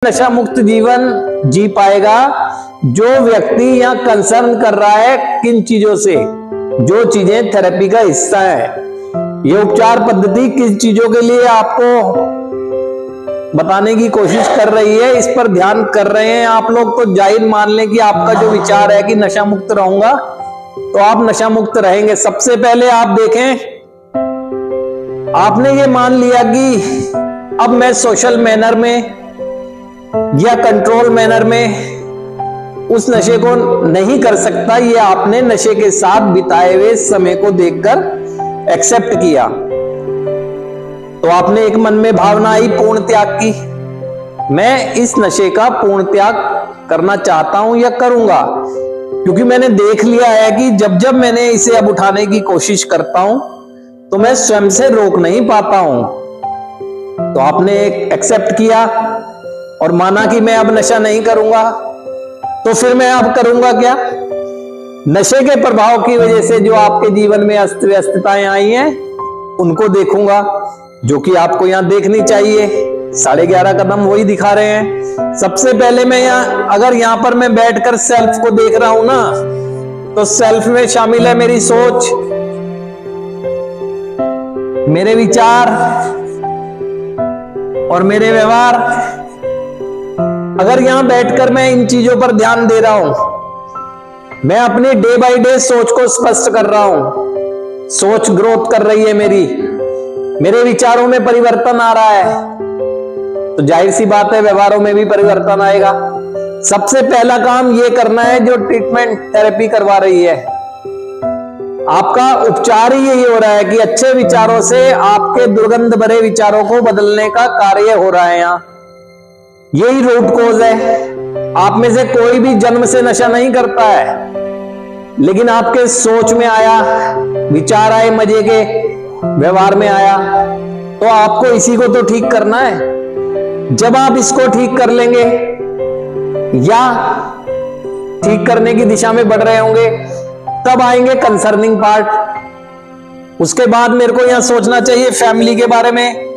नशा मुक्त जीवन जी पाएगा जो व्यक्ति यहाँ कंसर्न कर रहा है किन चीजों से, जो चीजें थेरेपी का हिस्सा है। ये उपचार पद्धति किन चीजों के लिए आपको बताने की कोशिश कर रही है, इस पर ध्यान कर रहे हैं आप लोग। तो जाहिर मान लें कि आपका जो विचार है कि नशा मुक्त रहूंगा, तो आप नशा मुक्त रहेंगे। सबसे पहले आप देखें, आपने ये मान लिया कि अब मैं सोशल मैनर में या कंट्रोल मैनर में उस नशे को नहीं कर सकता। ये आपने नशे के साथ बिताए हुए समय को देखकर एक्सेप्ट किया। तो आपने एक मन में भावना आई पूर्ण त्याग की, मैं इस नशे का पूर्ण त्याग करना चाहता हूं या करूंगा, क्योंकि मैंने देख लिया है कि जब जब मैंने इसे अब उठाने की कोशिश करता हूं तो मैं स्वयं से रोक नहीं पाता हूं। तो आपने एक्सेप्ट किया और माना कि मैं अब नशा नहीं करूंगा। तो फिर मैं अब करूंगा क्या? नशे के प्रभाव की वजह से जो आपके जीवन में अस्त व्यस्तताएं आई हैं उनको देखूंगा, जो कि आपको यहां देखनी चाहिए। 11.5 कदम वही दिखा रहे हैं। सबसे पहले मैं अगर यहां पर मैं बैठकर सेल्फ को देख रहा हूं ना, तो सेल्फ में शामिल है मेरी सोच, मेरे विचार और मेरे व्यवहार। अगर यहां बैठकर मैं इन चीजों पर ध्यान दे रहा हूं, मैं अपनी डे बाय डे सोच को स्पष्ट कर रहा हूं, सोच ग्रोथ कर रही है मेरे विचारों में परिवर्तन आ रहा है, तो जाहिर सी बात है व्यवहारों में भी परिवर्तन आएगा। सबसे पहला काम ये करना है जो ट्रीटमेंट थेरेपी करवा रही है, आपका उपचार ही यही हो रहा है कि अच्छे विचारों से आपके दुर्गंध भरे विचारों को बदलने का कार्य हो रहा है। यहां यही रूट कोज है। आप में से कोई भी जन्म से नशा नहीं करता है, लेकिन आपके सोच में आया, विचार आए मजे के, व्यवहार में आया, तो आपको इसी को तो ठीक करना है। जब आप इसको ठीक कर लेंगे या ठीक करने की दिशा में बढ़ रहे होंगे, तब आएंगे कंसर्निंग पार्ट। उसके बाद मेरे को यहां सोचना चाहिए फैमिली के बारे में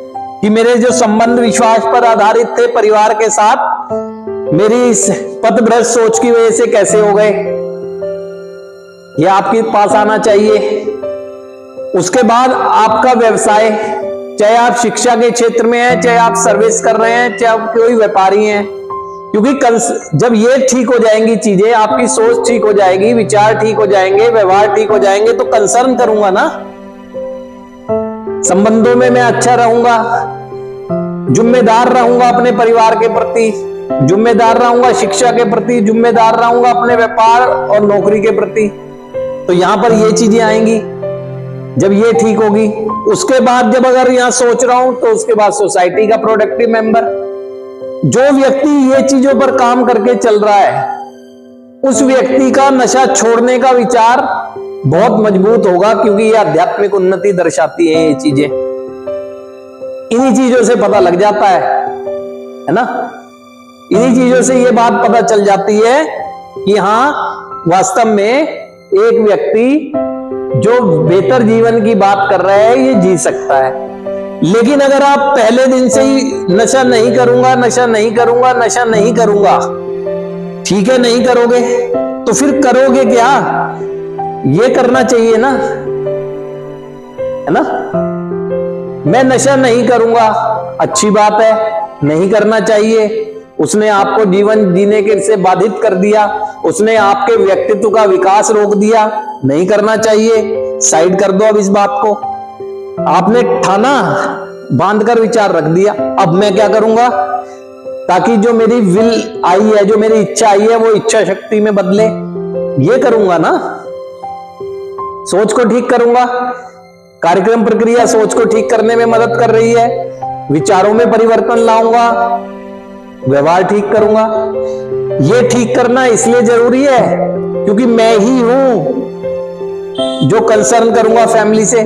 कि मेरे जो संबंध विश्वास पर आधारित थे परिवार के साथ, मेरी इस पथभ्रष्ट सोच की वजह से कैसे हो गए, ये आपके पास आना चाहिए। उसके बाद आपका व्यवसाय, चाहे आप शिक्षा के क्षेत्र में हैं, चाहे आप सर्विस कर रहे हैं, चाहे आप कोई व्यापारी हैं, क्योंकि जब ये ठीक हो जाएंगी चीजें, आपकी सोच ठीक हो जाएगी, विचार ठीक हो जाएंगे, व्यवहार ठीक हो जाएंगे, तो कंसर्न करूंगा ना। संबंधों में मैं अच्छा रहूंगा, जिम्मेदार रहूंगा अपने परिवार के प्रति, जिम्मेदार रहूंगा शिक्षा के प्रति, जिम्मेदार रहूंगा अपने व्यापार और नौकरी के प्रति। तो यहां पर ये चीजें आएंगी जब ये ठीक होगी। उसके बाद जब अगर यहां सोच रहा हूं, तो उसके बाद सोसाइटी का प्रोडक्टिव मेंबर, जो व्यक्ति ये चीजों पर काम करके चल रहा है, उस व्यक्ति का नशा छोड़ने का विचार बहुत मजबूत होगा, क्योंकि ये आध्यात्मिक उन्नति दर्शाती है। ये चीजें इन्हीं चीजों से पता लग जाता है ना। इन्हीं चीजों से ये बात पता चल जाती है कि हाँ, वास्तव में एक व्यक्ति जो बेहतर जीवन की बात कर रहा है ये जी सकता है। लेकिन अगर आप पहले दिन से ही नशा नहीं करूंगा, नशा नहीं करूंगा, नशा नहीं करूंगा, ठीक है, नहीं करोगे, तो फिर करोगे क्या? ये करना चाहिए ना, है ना। मैं नशा नहीं करूंगा, अच्छी बात है, नहीं करना चाहिए। उसने आपको जीवन जीने के से बाधित कर दिया, उसने आपके व्यक्तित्व का विकास रोक दिया, नहीं करना चाहिए, साइड कर दो अब इस बात को। आपने ठाना, बांधकर विचार रख दिया, अब मैं क्या करूंगा ताकि जो मेरी विल आई है, जो मेरी इच्छा आई है, वो इच्छा शक्ति में बदले, ये करूंगा ना। सोच को ठीक करूंगा, कार्यक्रम प्रक्रिया सोच को ठीक करने में मदद कर रही है, विचारों में परिवर्तन लाऊंगा, व्यवहार ठीक करूंगा। ये ठीक करना इसलिए जरूरी है क्योंकि मैं ही हूं जो कंसर्न करूंगा फैमिली से।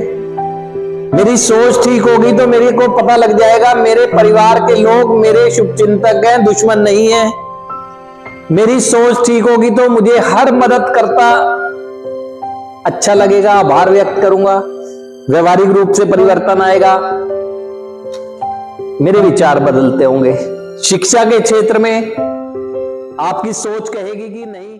मेरी सोच ठीक होगी तो मेरे को पता लग जाएगा मेरे परिवार के लोग मेरे शुभचिंतक हैं, दुश्मन नहीं है। मेरी सोच ठीक होगी तो मुझे हर मदद करता अच्छा लगेगा, आभार व्यक्त करूंगा, व्यवहारिक रूप से परिवर्तन आएगा, मेरे विचार बदलते होंगे। शिक्षा के क्षेत्र में आपकी सोच कहेगी कि नहीं